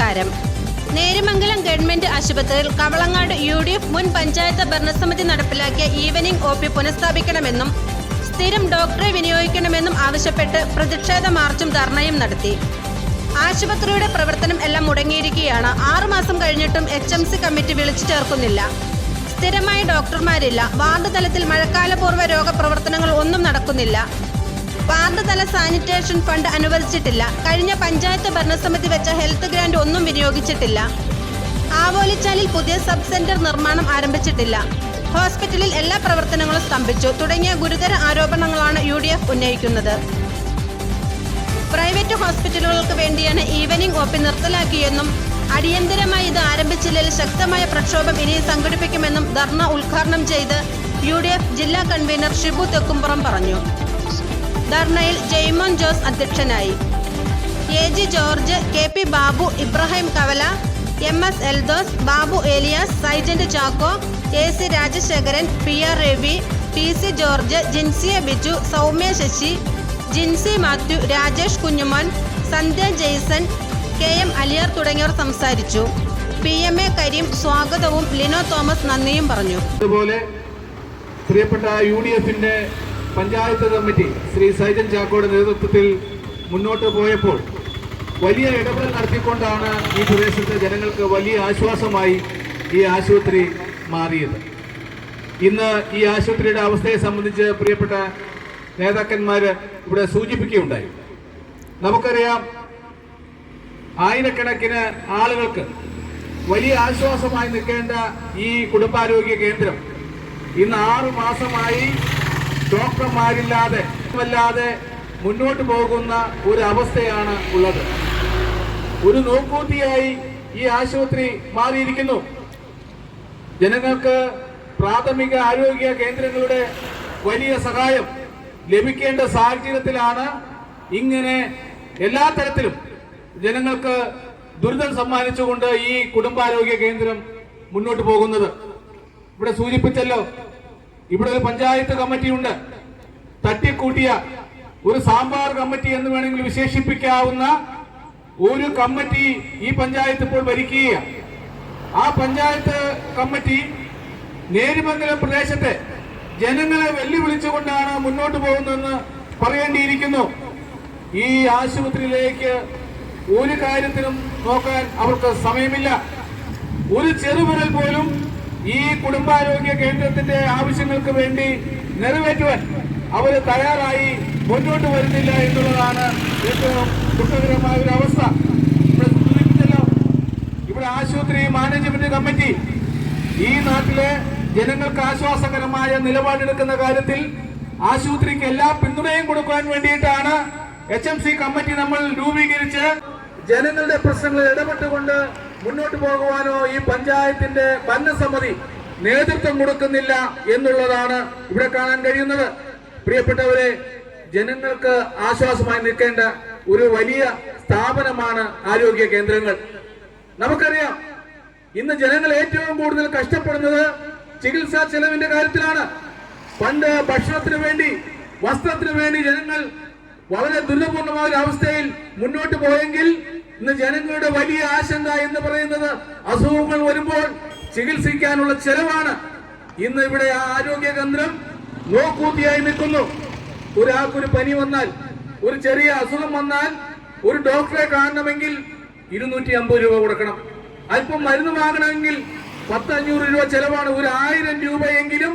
പുരസ്കാരം. നേര്യമംഗലം ഗവൺമെന്റ് ആശുപത്രിയിൽ കവളങ്ങാട് UDF മുൻ പഞ്ചായത്ത് ഭരണസമിതി നടപ്പിലാക്കിയ ഈവനിംഗ് OP പുനഃസ്ഥാപിക്കണമെന്നും സ്ഥിരം ഡോക്ടറെ വിനിയോഗിക്കണമെന്നും ആവശ്യപ്പെട്ട് പ്രതിഷേധ മാർച്ചും ധർണയും നടത്തി. ആശുപത്രിയുടെ പ്രവർത്തനം എല്ലാം മുടങ്ങിയിരിക്കുകയാണ്. 6 മാസം കഴിഞ്ഞിട്ടും HMC കമ്മിറ്റി വിളിച്ചു ചേർക്കുന്നില്ല. സ്ഥിരമായ ഡോക്ടർമാരില്ല. വാർഡ് തലത്തിൽ മഴക്കാലപൂർവ്വ രോഗപ്രവർത്തനങ്ങൾ ഒന്നും നടക്കുന്നില്ല. വാർഡ് തല സാനിറ്റേഷൻ ഫണ്ട് അനുവദിച്ചിട്ടില്ല. കഴിഞ്ഞ പഞ്ചായത്ത് ഭരണസമിതി വെച്ച ഹെൽത്ത് ഗ്രാന്റ് ഒന്നും വിനിയോഗിച്ചിട്ടില്ല. ആവോലിച്ചാലിൽ പുതിയ സബ് സെന്റർ നിർമ്മാണം ആരംഭിച്ചിട്ടില്ല. ഹോസ്പിറ്റലിൽ എല്ലാ പ്രവർത്തനങ്ങളും സ്തംഭിച്ചു തുടങ്ങിയ ഗുരുതര ആരോപണങ്ങളാണ് UDF ഉന്നയിക്കുന്നത്. പ്രൈവറ്റ് ഹോസ്പിറ്റലുകൾക്ക് വേണ്ടിയാണ് ഈവനിംഗ് OP നിർത്തലാക്കിയെന്നും അടിയന്തരമായി ഇത് ആരംഭിച്ചില്ലെങ്കിൽ ശക്തമായ പ്രക്ഷോഭം ഇനി സംഘടിപ്പിക്കുമെന്നും ധർണ ഉദ്ഘാടനം ചെയ്ത് UDF ജില്ലാ കൺവീനർ ഷിബു തെക്കുംപുറം പറഞ്ഞു. ധർണയിൽ ജെയ്മോൻ ജോസ് അധ്യക്ഷനായി. AG George, KP Babu, Ibrahim Kavala, MS Eldhose, Babu Elias, Saijant Chacko, AC Rajasekharan, PR Ravi, PC George, Jinsiya Biju, Soumya Sasi, Jincy Mathew, Rajesh Kunjumon, Sandhya Jaison, KM Aliyar തുടങ്ങിയവർ സംസാരിച്ചു. PMA കരീം സ്വാഗതവും ലിനോ തോമസ് നന്ദിയും പറഞ്ഞു. അതുപോലെ പ്രിയപ്പെട്ട UDFന്റെ പഞ്ചായത്ത് കമ്മിറ്റി ശ്രീ സൈജൻ ചാക്കോയുടെ നേതൃത്വത്തിൽ മുന്നോട്ട് പോയപ്പോൾ വലിയ ഇടപെടൽ നടത്തിക്കൊണ്ടാണ് ഈ പ്രദേശത്തെ ജനങ്ങൾക്ക് വലിയ ആശ്വാസമായി ഈ ആശുപത്രി മാറിയത്. ഇന്ന് ഈ ആശുപത്രിയുടെ അവസ്ഥയെ സംബന്ധിച്ച് പ്രിയപ്പെട്ട നേതാക്കന്മാർ ഇവിടെ സൂചിപ്പിക്കുകയുണ്ടായി. നമുക്കറിയാം, ആയിരക്കണക്കിന് ആളുകൾക്ക് വലിയ ആശ്വാസമായി നിൽക്കേണ്ട ഈ കുടുംബാരോഗ്യ കേന്ദ്രം ഇന്ന് 6 മാസമായി ഡോക്ടർമാരില്ലാതെ മുന്നോട്ട് പോകുന്ന ഒരു അവസ്ഥയാണ് ഉള്ളത്. ഒരു നോക്കൂത്തിയായി ഈ ആശുപത്രി മാറിയിരിക്കുന്നു. ജനങ്ങൾക്ക് പ്രാഥമിക ആരോഗ്യ കേന്ദ്രങ്ങളുടെ വലിയ സഹായം ലഭിക്കേണ്ട സാഹചര്യത്തിലാണ് ഇങ്ങനെ എല്ലാ തരത്തിലും ജനങ്ങൾക്ക് ദുരിതം സമ്മാനിച്ചുകൊണ്ട് ഈ കുടുംബാരോഗ്യ കേന്ദ്രം മുന്നോട്ട് പോകുന്നത്. ഇവിടെ സൂചിപ്പിച്ചല്ലോ, ഇവിടെ ഒരു പഞ്ചായത്ത് കമ്മിറ്റിയുണ്ട്. തട്ടിക്കൂട്ടിയ ഒരു സാമ്പാർ കമ്മിറ്റി എന്ന് വേണമെങ്കിൽ വിശേഷിപ്പിക്കാവുന്ന ഒരു കമ്മിറ്റി ഈ പഞ്ചായത്ത് ഇപ്പോൾ ഭരിക്കുകയാണ്. ആ പഞ്ചായത്ത് കമ്മിറ്റി നേര്യമംഗലം പ്രദേശത്തെ ജനങ്ങളെ വെല്ലുവിളിച്ചുകൊണ്ടാണ് മുന്നോട്ട് പോകുന്നതെന്ന് പറയേണ്ടിയിരിക്കുന്നു. ഈ ആശുപത്രിയിലേക്ക് ഒരു കാര്യത്തിനും നോക്കാൻ അവർക്ക് സമയമില്ല. ഒരു ചെറുവിരൽ പോലും ഈ കുടുംബാരോഗ്യ കേന്ദ്രത്തിന്റെ ആവശ്യങ്ങൾക്ക് വേണ്ടി നിറവേറ്റുവാൻ അവർ തയ്യാറായി മുന്നോട്ട് വരുന്നില്ല എന്നുള്ളതാണ് ഏറ്റവും ദുഃഖകരമായ ഒരു അവസ്ഥ. ഇവിടെ സൂചിപ്പിച്ചല്ലോ, ഇവിടെ ആശുപത്രി മാനേജ്മെന്റ് കമ്മിറ്റി ഈ നാട്ടിലെ ജനങ്ങൾക്ക് ആശ്വാസകരമായ നിലപാടെടുക്കുന്ന കാര്യത്തിൽ ആശുപത്രിക്ക് എല്ലാ പിന്തുണയും കൊടുക്കാൻ വേണ്ടിയിട്ടാണ് HMC കമ്മിറ്റി നമ്മൾ രൂപീകരിച്ച് ജനങ്ങളുടെ പ്രശ്നങ്ങളിൽ ഇടപെട്ടുകൊണ്ട് മുന്നോട്ട് പോകുവാനോ ഈ പഞ്ചായത്തിന്റെ ഭരണസമിതി നേതൃത്വം കൊടുക്കുന്നില്ല എന്നുള്ളതാണ് ഇവിടെ കാണാൻ കഴിയുന്നത്. പ്രിയപ്പെട്ടവരെ, ജനങ്ങൾക്ക് ആശ്വാസമായി നിൽക്കേണ്ട ഒരു വലിയ സ്ഥാപനമാണ് ആരോഗ്യ കേന്ദ്രങ്ങൾ. നമുക്കറിയാം, ഇന്ന് ജനങ്ങൾ ഏറ്റവും കൂടുതൽ കഷ്ടപ്പെടുന്നത് ചികിത്സാ ചെലവിന്റെ കാര്യത്തിലാണ്. പണ്ട് ഭക്ഷണത്തിന് വേണ്ടി, വസ്ത്രത്തിന് വേണ്ടി ജനങ്ങൾ വളരെ ദുരിതപൂർണമായ ഒരു അവസ്ഥയിൽ മുന്നോട്ട് പോയെങ്കിൽ ഇന്ന് ജനങ്ങളുടെ വലിയ ആശങ്ക എന്ന് പറയുന്നത് അസുഖങ്ങൾ വരുമ്പോൾ ചികിത്സിക്കാനുള്ള ചെലവാണ്. ഇന്ന് ഇവിടെ ആ ആരോഗ്യ കേന്ദ്രം നോക്കൂത്തിയായി നിൽക്കുന്നു. ഒരാൾക്കൊരു പനി വന്നാൽ, ഒരു ചെറിയ അസുഖം വന്നാൽ ഒരു ഡോക്ടറെ കാണണമെങ്കിൽ 250 രൂപ കൊടുക്കണം. അല്പം മരുന്ന് വാങ്ങണമെങ്കിൽ 100-500 രൂപ ചെലവാണ്. ഒരു 1000 രൂപയെങ്കിലും